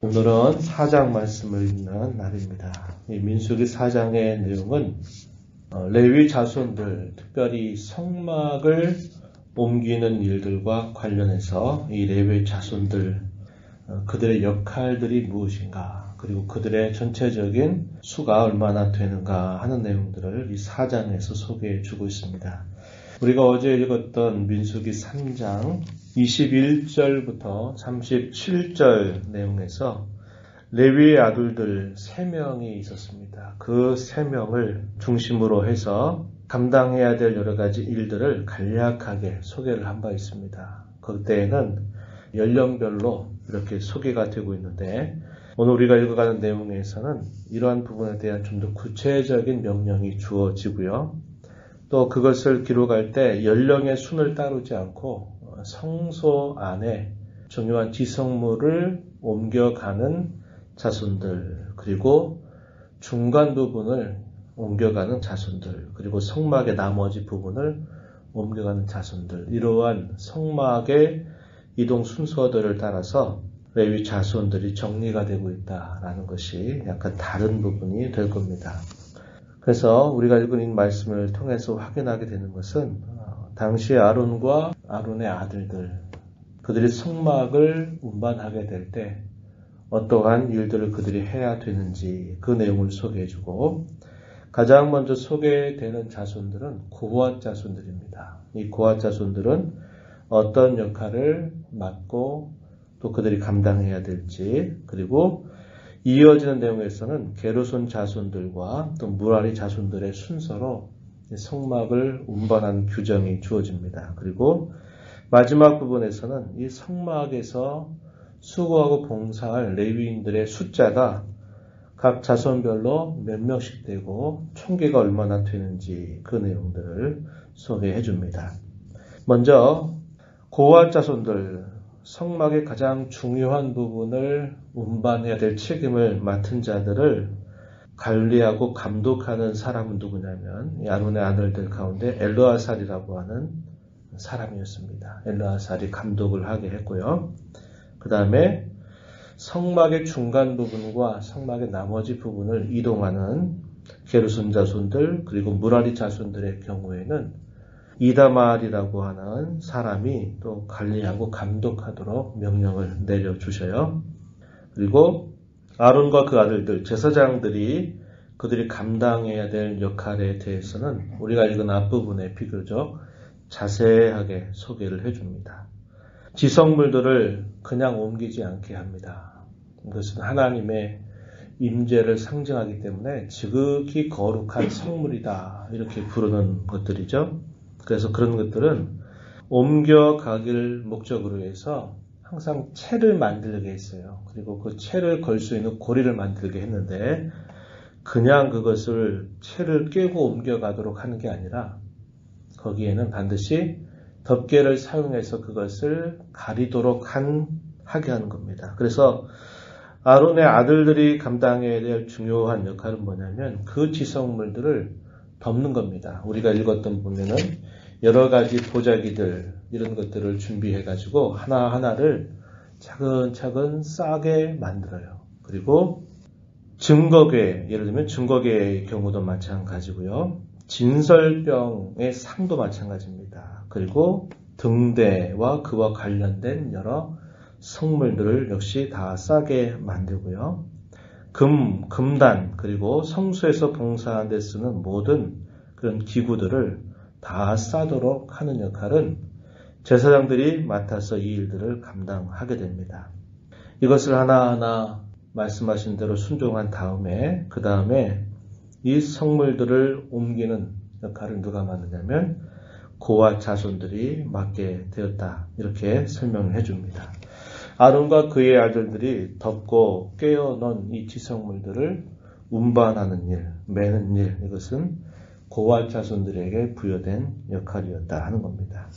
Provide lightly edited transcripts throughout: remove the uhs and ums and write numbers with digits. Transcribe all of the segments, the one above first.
오늘은 4장 말씀을 읽는 날입니다. 이 민수기 4장의 내용은 레위 자손들, 특별히 성막을 옮기는 일들과 관련해서 이 레위 자손들, 그들의 역할들이 무엇인가, 그리고 그들의 전체적인 수가 얼마나 되는가 하는 내용들을 이 4장에서 소개해 주고 있습니다. 우리가 어제 읽었던 민수기 3장 21절부터 37절 내용에서 레위의 아들들 3명이 있었습니다. 그 3명을 중심으로 해서 감당해야 될 여러 가지 일들을 간략하게 소개를 한 바 있습니다. 그때에는 연령별로 이렇게 소개가 되고 있는데 오늘 우리가 읽어가는 내용에서는 이러한 부분에 대한 좀 더 구체적인 명령이 주어지고요. 또 그것을 기록할 때 연령의 순을 따르지 않고 성소 안에 중요한 지성물을 옮겨가는 자손들, 그리고 중간 부분을 옮겨가는 자손들, 그리고 성막의 나머지 부분을 옮겨가는 자손들, 이러한 성막의 이동 순서들을 따라서 레위 자손들이 정리가 되고 있다라는 것이 약간 다른 부분이 될 겁니다. 그래서 우리가 읽은 이 말씀을 통해서 확인하게 되는 것은 당시 아론과 아론의 아들들, 그들이 성막을 운반하게 될 때 어떠한 일들을 그들이 해야 되는지 그 내용을 소개해주고, 가장 먼저 소개되는 자손들은 고앗 자손들입니다. 이 고앗 자손들은 어떤 역할을 맡고 또 그들이 감당해야 될지, 그리고 이어지는 내용에서는 게르손 자손들과 또 무라리 자손들의 순서로 성막을 운반하는 규정이 주어집니다. 그리고 마지막 부분에서는 이 성막에서 수고하고 봉사할 레위인들의 숫자가 각 자손별로 몇 명씩 되고 총계가 얼마나 되는지 그 내용들을 소개해 줍니다. 먼저 고앗 자손들, 성막의 가장 중요한 부분을 운반해야 될 책임을 맡은 자들을 관리하고 감독하는 사람은 누구냐면 아론의 아들들 가운데 엘르아살이라고 하는 사람이었습니다. 엘르아살이 감독을 하게 했고요. 그 다음에 성막의 중간 부분과 성막의 나머지 부분을 이동하는 게르손 자손들, 그리고 무라리 자손들의 경우에는 이다말이라고 하는 사람이 또 관리하고 감독하도록 명령을 내려주셔요. 그리고 아론과 그 아들들, 제사장들이 그들이 감당해야 될 역할에 대해서는 우리가 읽은 앞부분에 비교적 자세하게 소개를 해줍니다. 지성물들을 그냥 옮기지 않게 합니다. 이것은 하나님의 임재를 상징하기 때문에 지극히 거룩한 성물이다 이렇게 부르는 것들이죠. 그래서 그런 것들은 옮겨가길 목적으로 해서 항상 채를 만들게 했어요. 그리고 그 채를 걸 수 있는 고리를 만들게 했는데 그냥 그것을 채를 깨고 옮겨가도록 하는 게 아니라 거기에는 반드시 덮개를 사용해서 그것을 가리도록 하게 하는 겁니다. 그래서 아론의 아들들이 감당해야 될 중요한 역할은 뭐냐면 그 지성물들을 덮는 겁니다. 우리가 읽었던 보면은 여러 가지 보자기들 이런 것들을 준비해가지고 하나하나를 차근차근 싸게 만들어요. 그리고 증거궤, 예를 들면 증거궤의 경우도 마찬가지고요. 진설병의 상도 마찬가지입니다. 그리고 등대와 그와 관련된 여러 성물들을 역시 다 싸게 만들고요. 금단, 그리고 성소에서 봉사하는 데 쓰는 모든 그런 기구들을 다 싸도록 하는 역할은 제사장들이 맡아서 이 일들을 감당하게 됩니다. 이것을 하나하나 말씀하신 대로 순종한 다음에 그 다음에 이 성물들을 옮기는 역할을 누가 맡느냐면 고앗 자손들이 맡게 되었다 이렇게 설명을 해줍니다. 아론과 그의 아들들이 덮고 깨어넣은 이 지성물들을 운반하는 일, 매는 일, 이것은 고앗 자손들에게 부여된 역할이었다 하는 겁니다.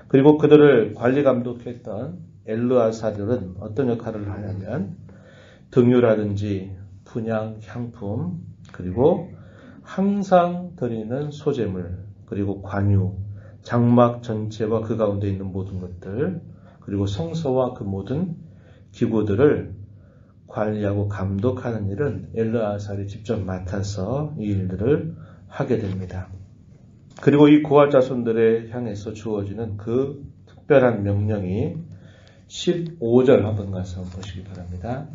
그리고 그들을 관리 감독했던 엘르아살은 어떤 역할을 하냐면 등유라든지 분향, 향품, 그리고 항상 드리는 소재물, 그리고 관유, 장막 전체와 그 가운데 있는 모든 것들, 그리고 성소와 그 모든 기구들을 관리하고 감독하는 일은 엘르아살이 직접 맡아서 이 일들을 하게 됩니다. 그리고 이 고아 자손들에 향해서 주어지는 그 특별한 명령이 15절 한번 가서 보시기 바랍니다.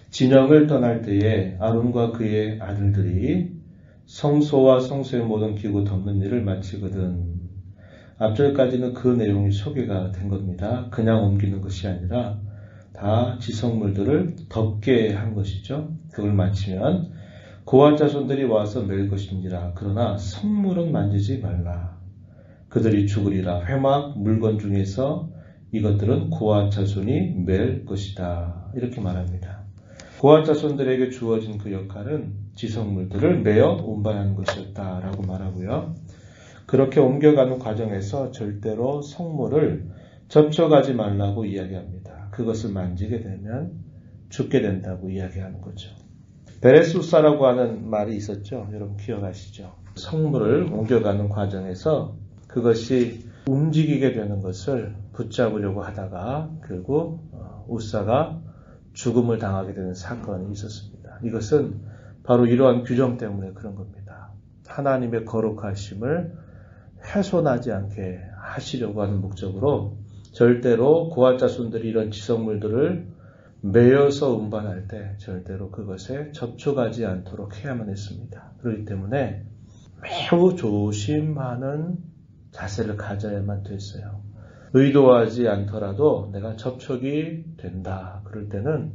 진영을 떠날 때에 아론과 그의 아들들이 성소와 성소의 모든 기구 덮는 일을 마치거든. 앞절까지는 그 내용이 소개가 된 겁니다. 그냥 옮기는 것이 아니라 다 지성물들을 덮게 한 것이죠. 그걸 마치면 고아 자손들이 와서 맬 것인지라. 그러나 성물은 만지지 말라. 그들이 죽으리라. 회막 물건 중에서 이것들은 고아 자손이 맬 것이다. 이렇게 말합니다. 고아 자손들에게 주어진 그 역할은 지성물들을 메어 운반하는 것이었다라고 말하고요. 그렇게 옮겨가는 과정에서 절대로 성물을 접촉하지 말라고 이야기합니다. 그것을 만지게 되면 죽게 된다고 이야기하는 거죠. 베레수사라고 하는 말이 있었죠. 여러분 기억하시죠? 성물을 옮겨가는 과정에서 그것이 움직이게 되는 것을 붙잡으려고 하다가 결국 우사가 죽음을 당하게 되는 사건이 있었습니다. 이것은 바로 이러한 규정 때문에 그런 겁니다. 하나님의 거룩하심을 훼손하지 않게 하시려고 하는 목적으로 절대로 고아 자손들이 이런 지성물들을 매여서 운반할 때 절대로 그것에 접촉하지 않도록 해야만 했습니다. 그렇기 때문에 매우 조심하는 자세를 가져야만 됐어요. 의도하지 않더라도 내가 접촉이 된다. 그럴 때는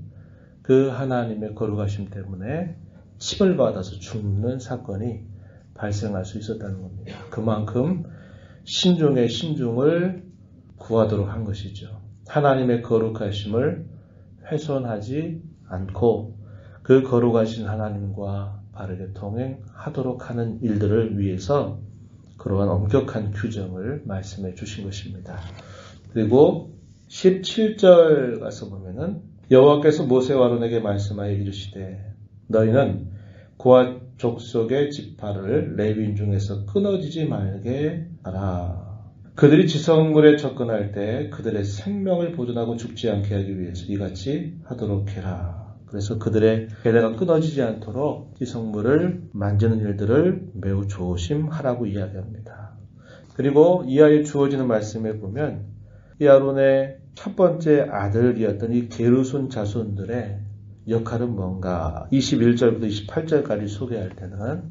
그 하나님의 거룩하심 때문에 칩을 받아서 죽는 사건이 발생할 수 있었다는 겁니다. 그만큼 신중의 신중을 구하도록 한 것이죠. 하나님의 거룩하심을 훼손하지 않고 그 거룩하신 하나님과 바르게 동행하도록 하는 일들을 위해서 그러한 엄격한 규정을 말씀해 주신 것입니다. 그리고 17절 가서 보면은 여호와께서 모세와 아론에게 말씀하여 이르시되 너희는 고아 족속의 지파를 레위인 중에서 끊어지지 말게 하라. 그들이 지성물에 접근할 때 그들의 생명을 보존하고 죽지 않게 하기 위해서 이같이 하도록 해라. 그래서 그들의 계대가 끊어지지 않도록 지성물을 만지는 일들을 매우 조심하라고 이야기합니다. 그리고 이하에 주어지는 말씀에 보면 이 아론의 첫 번째 아들이었던 이 게르손 자손들의 역할은 뭔가 21절부터 28절까지 소개할 때는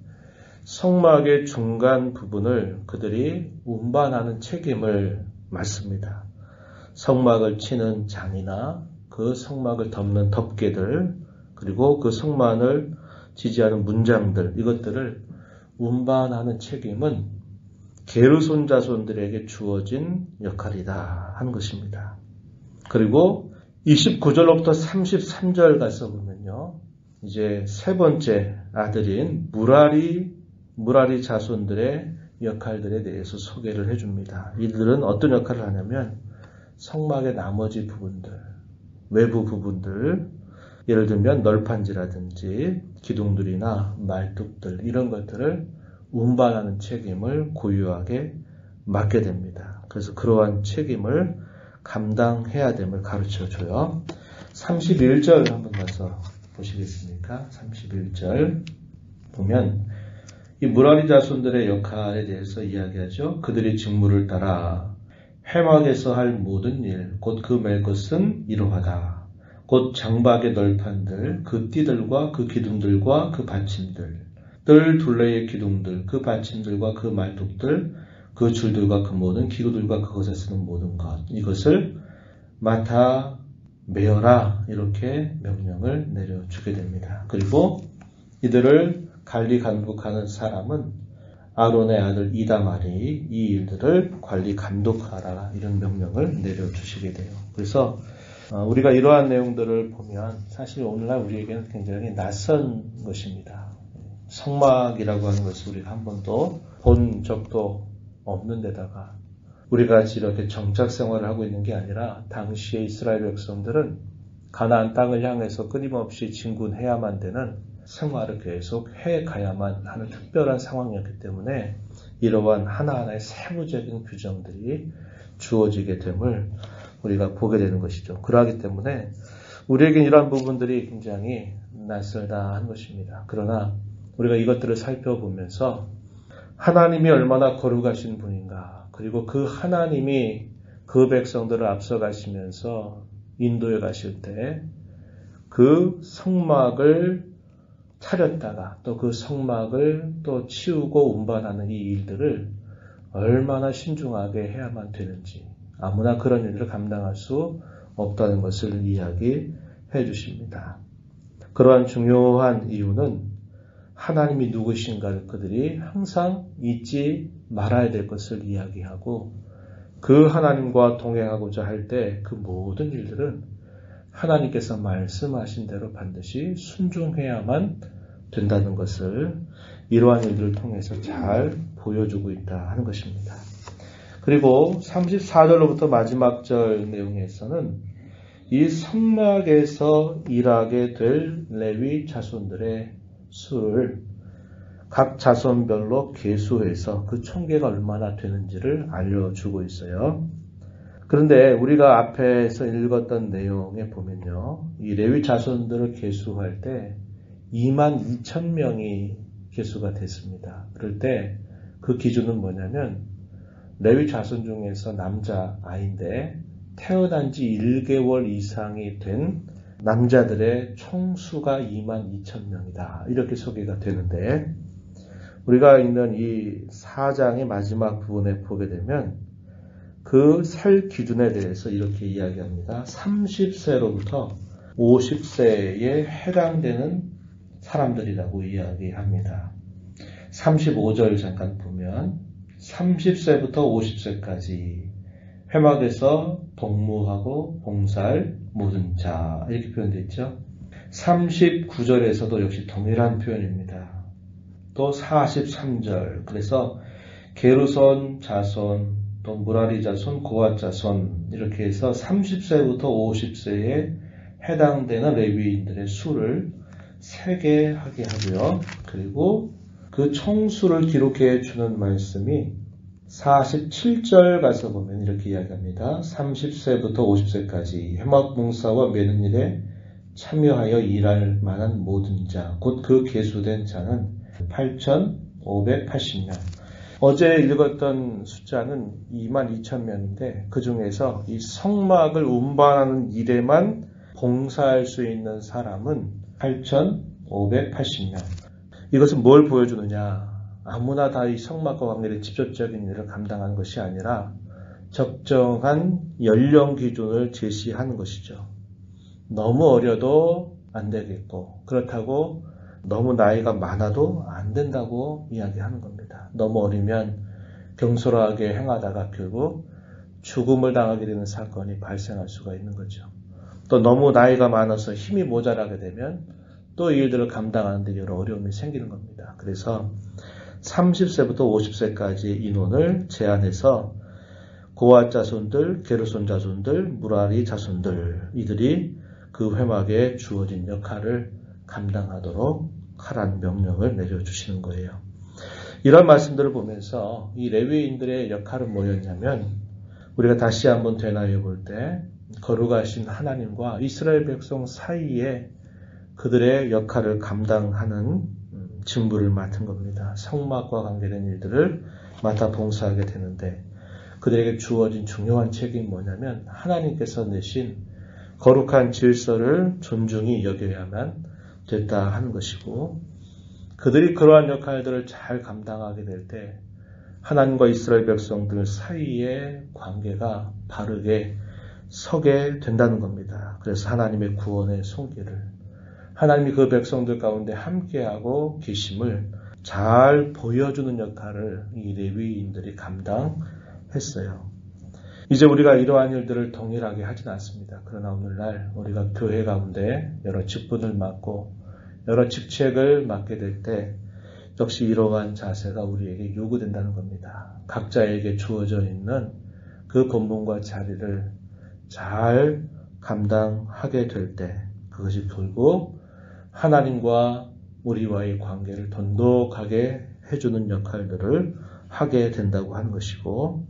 성막의 중간 부분을 그들이 운반하는 책임을 맡습니다. 성막을 치는 장이나 그 성막을 덮는 덮개들 그리고 그 성막을 지지하는 문장들 이것들을 운반하는 책임은 게르손 자손들에게 주어진 역할이다 하는 것입니다. 그리고 29절로부터 33절 가서 보면요. 이제 세 번째 아들인 무라리 자손들의 역할들에 대해서 소개를 해줍니다. 이들은 어떤 역할을 하냐면 성막의 나머지 부분들, 외부 부분들, 예를 들면 널판지라든지 기둥들이나 말뚝들 이런 것들을 운반하는 책임을 고유하게 맡게 됩니다. 그래서 그러한 책임을 감당해야 됨을 가르쳐줘요. 31절 한번 가서 보시겠습니까? 31절 보면 이 무라리 자손들의 역할에 대해서 이야기하죠. 그들이 직무를 따라 회막에서 할 모든 일, 곧 그 맬 것은 이러하다. 곧 장박의 널판들, 그 띠들과 그 기둥들과 그 받침들, 뜰 둘레의 기둥들, 그 받침들과 그 말뚝들, 그 줄들과 그 모든 기구들과 그것에 쓰는 모든 것, 이것을 맡아 메어라 이렇게 명령을 내려주게 됩니다. 그리고 이들을 관리 감독하는 사람은 아론의 아들 이다말이 이 일들을 관리 감독하라 이런 명령을 내려주시게 돼요. 그래서 우리가 이러한 내용들을 보면 사실 오늘날 우리에게는 굉장히 낯선 것입니다. 성막이라고 하는 것을 우리가 한 번도 본 적도 없는 데다가 우리가 같이 이렇게 정착 생활을 하고 있는 게 아니라 당시의 이스라엘 백성들은 가나안 땅을 향해서 끊임없이 진군해야만 되는 생활을 계속 해가야만 하는 특별한 상황이었기 때문에 이러한 하나하나의 세부적인 규정들이 주어지게 됨을 우리가 보게 되는 것이죠. 그러하기 때문에 우리에겐 이러한 부분들이 굉장히 낯설다 한 것입니다. 그러나 우리가 이것들을 살펴보면서 하나님이 얼마나 거룩하신 분인가, 그리고 그 하나님이 그 백성들을 앞서가시면서 인도에 가실 때 그 성막을 차렸다가 또 그 성막을 또 치우고 운반하는 이 일들을 얼마나 신중하게 해야만 되는지, 아무나 그런 일들을 감당할 수 없다는 것을 이야기해 주십니다. 그러한 중요한 이유는 하나님이 누구신가를 그들이 항상 잊지 말아야 될 것을 이야기하고, 그 하나님과 동행하고자 할 때 그 모든 일들은 하나님께서 말씀하신 대로 반드시 순종해야만 된다는 것을 이러한 일들을 통해서 잘 보여주고 있다 하는 것입니다. 그리고 34절로부터 마지막 절 내용에서는 이 성막에서 일하게 될 레위 자손들의 수를 각 자손별로 계수해서 그 총계가 얼마나 되는지를 알려주고 있어요. 그런데 우리가 앞에서 읽었던 내용에 보면요, 이 레위 자손들을 계수할 때 22,000명이 계수가 됐습니다. 그럴 때 그 기준은 뭐냐면 레위 자손 중에서 남자 아이인데 태어난 지 1개월 이상이 된 남자들의 총수가 22,000명이다. 이렇게 소개가 되는데, 우리가 읽는 이 4장의 마지막 부분에 보게 되면 그 살 기준에 대해서 이렇게 이야기합니다. 30세로부터 50세에 해당되는 사람들이라고 이야기합니다. 35절 잠깐 보면 30세부터 50세까지 회막에서 동무하고 봉사할 모든 자, 이렇게 표현되어 있죠. 39절에서도 역시 동일한 표현입니다. 또 43절, 그래서 게르손 자손, 또 무라리 자손, 고앗 자손, 이렇게 해서 30세부터 50세에 해당되는 레위인들의 수를 세게 하게 하고요. 그리고 그 총수를 기록해 주는 말씀이 47절 가서 보면 이렇게 이야기합니다. 30세부터 50세까지 회막 봉사와 매는 일에 참여하여 일할 만한 모든 자, 곧 그 계수된 자는 8,580명. 어제 읽었던 숫자는 22,000명인데 그 중에서 이 성막을 운반하는 일에만 봉사할 수 있는 사람은 8,580명. 이것은 뭘 보여주느냐? 아무나 다 이 성막과 관계된 직접적인 일을 감당하는 것이 아니라 적정한 연령 기준을 제시하는 것이죠. 너무 어려도 안 되겠고, 그렇다고 너무 나이가 많아도 안 된다고 이야기하는 겁니다. 너무 어리면 경솔하게 행하다가 결국 죽음을 당하게 되는 사건이 발생할 수가 있는 거죠. 또 너무 나이가 많아서 힘이 모자라게 되면 또 이 일들을 감당하는 데 여러 어려움이 생기는 겁니다. 그래서 30세부터 50세까지의 인원을 제한해서 고앗 자손들, 게르손 자손들, 무라리 자손들, 이들이 그 회막에 주어진 역할을 감당하도록 하라는 명령을 내려주시는 거예요. 이런 말씀들을 보면서 이 레위인들의 역할은 뭐였냐면, 우리가 다시 한번 되뇌어 볼 때 거룩하신 하나님과 이스라엘 백성 사이에 그들의 역할을 감당하는 직무를 맡은 겁니다. 성막과 관계된 일들을 맡아 봉사하게 되는데, 그들에게 주어진 중요한 책임이 뭐냐면 하나님께서 내신 거룩한 질서를 존중히 여겨야만 됐다 하는 것이고, 그들이 그러한 역할들을 잘 감당하게 될 때 하나님과 이스라엘 백성들 사이의 관계가 바르게 서게 된다는 겁니다. 그래서 하나님의 구원의 손길을, 하나님이 그 백성들 가운데 함께하고 계심을 잘 보여주는 역할을 이 레위인들이 감당했어요. 이제 우리가 이러한 일들을 동일하게 하진 않습니다. 그러나 오늘날 우리가 교회 가운데 여러 직분을 맡고 여러 직책을 맡게 될 때 역시 이러한 자세가 우리에게 요구된다는 겁니다. 각자에게 주어져 있는 그 본분과 자리를 잘 감당하게 될 때 그것이 결국 하나님과 우리와의 관계를 돈독하게 해주는 역할들을 하게 된다고 하는 것이고,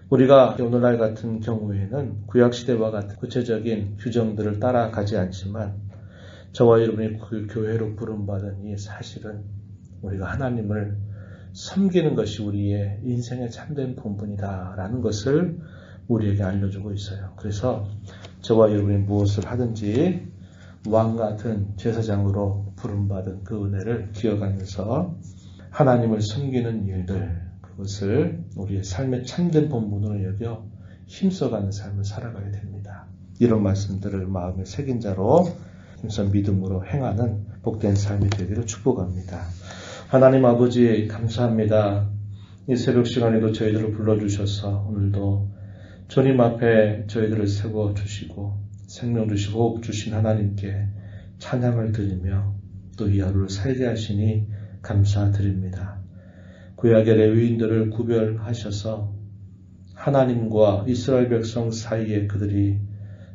우리가 오늘날 같은 경우에는 구약시대와 같은 구체적인 규정들을 따라가지 않지만 저와 여러분이 그 교회로 부름받으니 사실은 우리가 하나님을 섬기는 것이 우리의 인생의 참된 본분이다라는 것을 우리에게 알려주고 있어요. 그래서 저와 여러분이 무엇을 하든지 왕 같은 제사장으로 부름받은 그 은혜를 기억하면서 하나님을 섬기는 일들, 그것을 우리의 삶의 참된 본분으로 여겨 힘써가는 삶을 살아가야 됩니다. 이런 말씀들을 마음에 새긴 자로 힘써 믿음으로 행하는 복된 삶이 되기를 축복합니다. 하나님 아버지 감사합니다. 이 새벽 시간에도 저희들을 불러주셔서 오늘도 주님 앞에 저희들을 세워주시고 생명 주시고 호흡 주신 하나님께 찬양을 드리며 또 이 하루를 살게 하시니 감사드립니다. 구약의 레위인들을 구별하셔서 하나님과 이스라엘 백성 사이에 그들이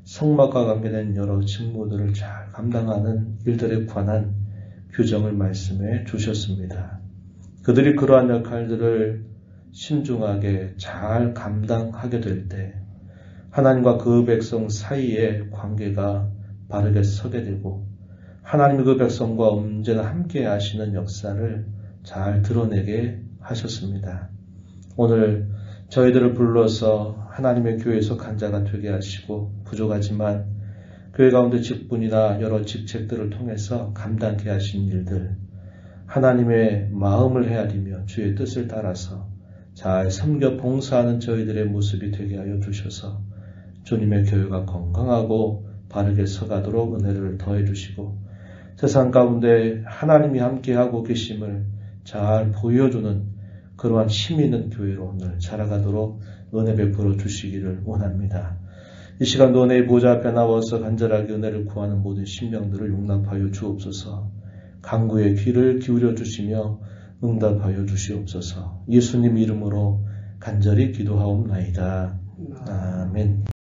성막과 관계된 여러 직무들을 잘 감당하는 일들에 관한 규정을 말씀해 주셨습니다. 그들이 그러한 역할들을 신중하게 잘 감당하게 될 때 하나님과 그 백성 사이의 관계가 바르게 서게 되고 하나님이 그 백성과 언제나 함께 하시는 역사를 잘 드러내게 하셨습니다. 오늘 저희들을 불러서 하나님의 교회에 속한 자가 되게 하시고 부족하지만 교회 가운데 직분이나 여러 직책들을 통해서 감당케 하신 일들 하나님의 마음을 헤아리며 주의 뜻을 따라서 잘 섬겨 봉사하는 저희들의 모습이 되게 하여 주셔서 주님의 교회가 건강하고 바르게 서가도록 은혜를 더해 주시고 세상 가운데 하나님이 함께하고 계심을 잘 보여주는 그러한 힘 있는 교회로 오늘 자라가도록 은혜 베풀어 주시기를 원합니다. 이 시간도 은혜의 보좌 앞에 나와서 간절하게 은혜를 구하는 모든 심령들을 용납하여 주옵소서. 간구의 귀를 기울여 주시며 응답하여 주시옵소서. 예수님 이름으로 간절히 기도하옵나이다. 아멘.